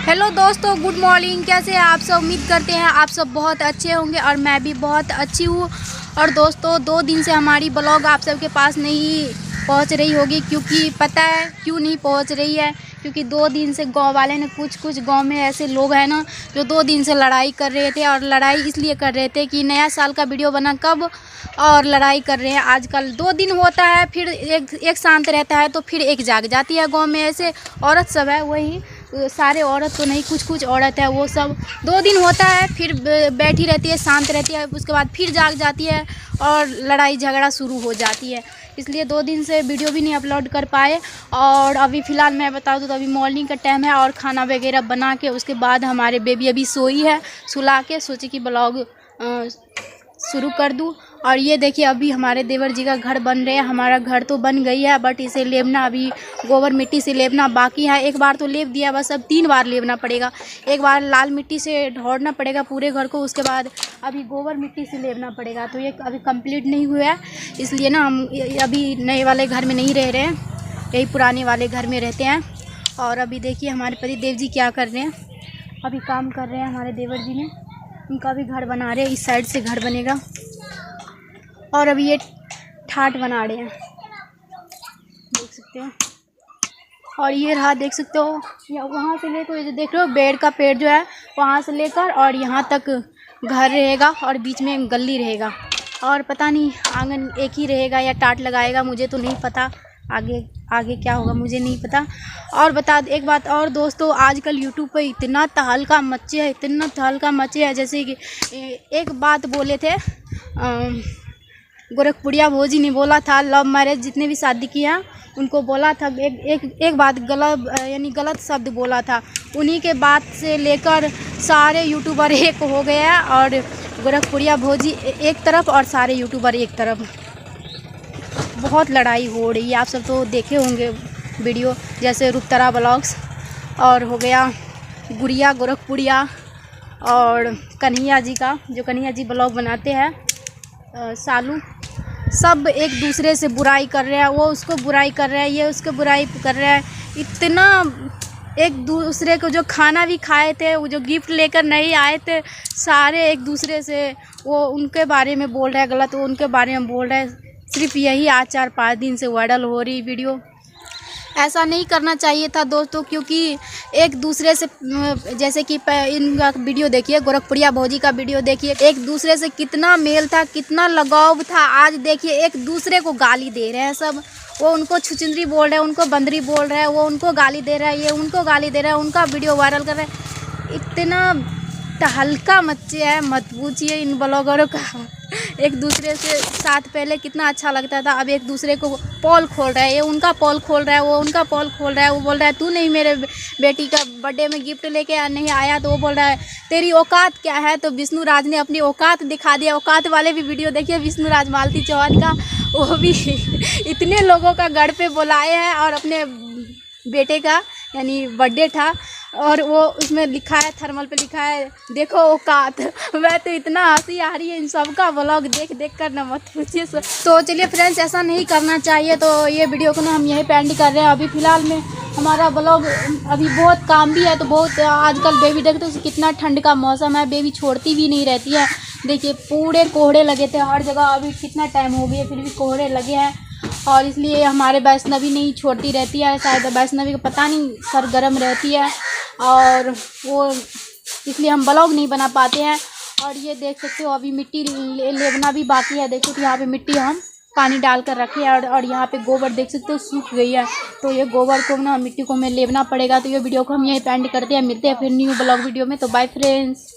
Hello दोस्तों, good morning. कैसे हैं आप सब? उम्मीद करते हैं आप सब बहुत अच्छे होंगे और मैं भी बहुत अच्छी हूँ। और दोस्तों, 2 दिन से हमारी ब्लॉग आप सबके पास नहीं पहुँच रही होगी, क्योंकि पता है क्यों नहीं पहुँच रही है। क्योंकि 2 दिन से गांव वाले ने कुछ गांव में ऐसे लोग हैं ना, जो 2 दिन से लड़ाई कर रहे थे। और लड़ाई इसलिए कर रहे थे कि नया साल का वीडियो बना कब, और लड़ाई कर रहे हैं। आजकल 2 दिन होता है, फिर एक शांत रहता है, तो फिर एक जाग जाती है। गाँव में ऐसे औरत सब है, वही सारे औरत तो नहीं, कुछ औरत है, वो सब 2 दिन होता है, फिर बैठी रहती है, शांत रहती है, उसके बाद फिर जाग जाती है और लड़ाई झगड़ा शुरू हो जाती है। इसलिए 2 दिन से वीडियो भी नहीं अपलोड कर पाए। और अभी फ़िलहाल मैं बता दूँ तो अभी मॉर्निंग का टाइम है और खाना वगैरह बना के उसके बाद हमारे बेबी अभी सोई है, सुला के सोचे कि ब्लॉग शुरू कर दूँ। और ये देखिए, अभी हमारे देवर जी का घर बन रहे हैं। हमारा घर तो बन गई है, बट इसे लेपना, अभी गोबर मिट्टी से लेपना बाकी है। एक बार तो लेप दिया, बस अब 3 बार लेपना पड़ेगा। एक बार लाल मिट्टी से ढोड़ना पड़ेगा पूरे घर को, उसके बाद अभी गोबर मिट्टी से लेपना पड़ेगा। तो ये अभी कंप्लीट नहीं हुआ है, इसलिए ना हम अभी नए वाले घर में नहीं रह रहे हैं, यही पुराने वाले घर में रहते हैं। और अभी देखिए हमारे पति देव जी क्या कर रहे हैं, अभी काम कर रहे हैं हमारे देवर जी ने, उनका भी घर बना रहे हैं। इस साइड से घर बनेगा और अभी ये ठाट बना रहे हैं, देख सकते हैं। और ये रहा, देख सकते हो, या वहाँ से लेकर, जो देख रहे हो बेड़ का पेड़ जो है, वहाँ से लेकर और यहाँ तक घर रहेगा और बीच में गली रहेगा। और पता नहीं आंगन एक ही रहेगा या टाट लगाएगा, मुझे तो नहीं पता। आगे क्या होगा मुझे नहीं पता। और एक बात और दोस्तों, आजकल यूट्यूब पे इतना तहलका मचे है, इतना तहलका मचे है। जैसे कि एक बात बोले थे, गोरखपुरिया भोजी ने बोला था, लव मैरिज जितने भी शादी किए हैं उनको बोला था, एक बात गलत शब्द बोला था। उन्हीं के बात से लेकर सारे यूट्यूबर एक हो गए हैं, और गोरखपुरिया भोजी एक तरफ और सारे यूट्यूबर एक तरफ। बहुत लड़ाई हो रही है, आप सब तो देखे होंगे वीडियो, जैसे रुपतरा ब्लॉग्स, और हो गया गुड़िया गोरखपुरिया, और कन्हैया जी का, जो कन्हैया जी ब्लॉग बनाते हैं, सालू, सब एक दूसरे से बुराई कर रहे हैं। वो उसको बुराई कर रहा है, ये उसको बुराई कर रहा है। इतना एक दूसरे को, जो खाना भी खाए थे, वो जो गिफ्ट लेकर नहीं आए थे, सारे एक दूसरे से वो उनके बारे में बोल रहे हैं गलत, वो उनके बारे में बोल रहे हैं। सिर्फ यही आज 4-5 दिन से वायरल हो रही वीडियो। ऐसा नहीं करना चाहिए था दोस्तों, क्योंकि एक दूसरे से, जैसे कि इनका वीडियो देखिए, गोरखपुरिया भौजी का वीडियो देखिए, एक दूसरे से कितना मेल था, कितना लगाव था। आज देखिए एक दूसरे को गाली दे रहे हैं सब। वो उनको छुचुंदरी बोल रहे हैं, उनको बंदरी बोल रहे हैं, वो उनको गाली दे रहा है, ये उनको गाली दे रहा है, उनका वीडियो वायरल कर रहे हैं। इतना तहलका मचे है, मत पूछिए इन ब्लॉगरों का। एक दूसरे से साथ पहले कितना अच्छा लगता था, अब एक दूसरे को पोल खोल रहा है, ये उनका पोल खोल रहा है, वो उनका पोल खोल रहा है। वो बोल रहा है, तू नहीं मेरे बेटी का बर्थडे में गिफ्ट लेके नहीं आया, तो वो बोल रहा है तेरी औकात क्या है। तो विष्णु राज ने अपनी औकात दिखा दिया। औकात वाले भी वीडियो देखिए विष्णु राज मालती चौहान का, वो भी इतने लोगों का घर पे बुलाए हैं, और अपने बेटे का यानी बर्थडे था, और वो उसमें लिखा है, थर्मल पे लिखा है, देखो औकात। मैं तो इतना हंसी आ रही है इन सब का ब्लॉग देख कर ना, मत पूछिए। तो चलिए फ्रेंड्स, ऐसा नहीं करना चाहिए। तो ये वीडियो को ना हम यहीं पे एंड कर रहे हैं। अभी फ़िलहाल में हमारा ब्लॉग, अभी बहुत काम भी है, तो बहुत आजकल बेबी देखते हो कितना ठंड का मौसम है, बेबी छोड़ती भी नहीं रहती है। देखिए पूरे कोहरे लगे थे हर जगह, अभी कितना टाइम हो गया फिर भी कोहरे लगे हैं। और इसलिए हमारे वैष्णवी नहीं छोड़ती रहती है, शायद वैष्णवी को पता नहीं सर गर्म रहती है, और वो इसलिए हम ब्लॉग नहीं बना पाते हैं। और ये देख सकते हो अभी मिट्टी लेपना भी बाकी है। देखो तो यहाँ पे मिट्टी हम पानी डाल कर रखे हैं, और यहाँ पे गोबर देख सकते हो सूख गई है, तो ये गोबर को ना, मिट्टी को हमें लेपना पड़ेगा। तो ये वीडियो को हम यहीं पे एंड करते हैं, मिलते हैं फिर न्यू ब्लॉग वीडियो में। तो बाय फ्रेंड्स।